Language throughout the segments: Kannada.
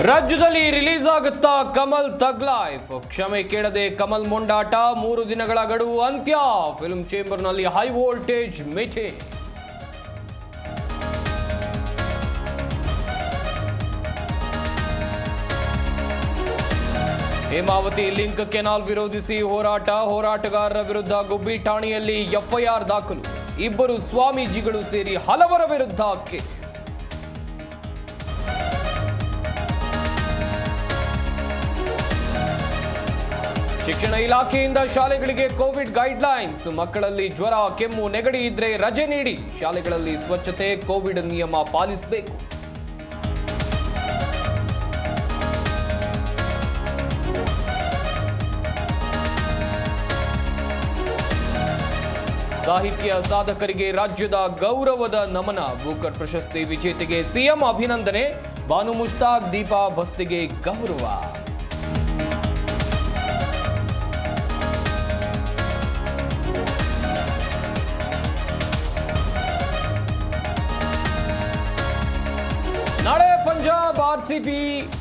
ರಾಜ್ಯದಲ್ಲಿ ರಿಲೀಸ್ ಆಗುತ್ತಾ ಕಮಲ್ ಥಗ್ ಲೈಫ್. ಕ್ಷಮೆ ಕೇಳದೆ ಕಮಲ್ ಮೊಂಡಾಟ, 3 ದಿನಗಳ ಗಡುವು ಅಂತ್ಯ. ಫಿಲ್ಮ್ ಚೇಂಬರ್ನಲ್ಲಿ high voltage meeting. Hemavathi link canal ವಿರೋಧಿಸಿ ಹೋರಾಟಗಾರರ ವಿರುದ್ಧ ಗುಬ್ಬಿ ಠಾಣೆಯಲ್ಲಿ ಎಫ್ಐಆರ್ ದಾಖಲು. 2 ಸ್ವಾಮೀಜಿಗಳು ಸೇರಿ ಹಲವರ ವಿರುದ್ಧ ಕೇಸ್. ಶಿಕ್ಷಣ ಇಲಾಖೆಯಿಂದ ಶಾಲೆಗಳಿಗೆ ಕೋವಿಡ್ ಗೈಡ್ಲೈನ್ಸ್. ಮಕ್ಕಳಲ್ಲಿ ಜ್ವರ, ಕೆಮ್ಮು, ನೆಗಡಿ ಇದ್ರೆ ರಜೆ ನೀಡಿ. ಶಾಲೆಗಳಲ್ಲಿ ಸ್ವಚ್ಛತೆ, ಕೋವಿಡ್ ನಿಯಮ ಪಾಲಿಸಬೇಕು. ಸಾಹಿತ್ಯ ಸಾಧಕರಿಗೆ ರಾಜ್ಯದ ಗೌರವದ ನಮನ. ಬೂಕರ್ ಪ್ರಶಸ್ತಿ ವಿಜೇತೆಗೆ ಸಿಎಂ ಅಭಿನಂದನೆ. ಬಾನು ಮುಷ್ತಾಕ್, ದೀಪಾ ಭಸ್ತಿಗೆ ಗೌರವ. ನಾಳೆ ಪಂಜಾಬ್ ಆರ್ಸಿಬಿ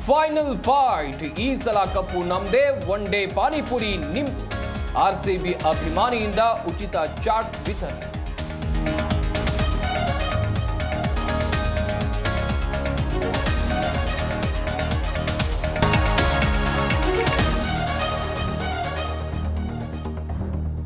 ಫೈನಲ್ ಫೈಟ್. ಈ ಸಲ ಕಪ್ಪು ನಮ್ದೇ, ಒನ್ ಡೇ ಪಾನಿಪುರಿ ನಿಮ್ದು. ಆರ್ಸಿಬಿ ಅಭಿಮಾನಿಯಿಂದ ಉಚಿತ ಚಾಟ್ಸ್ ವಿತರಣೆ.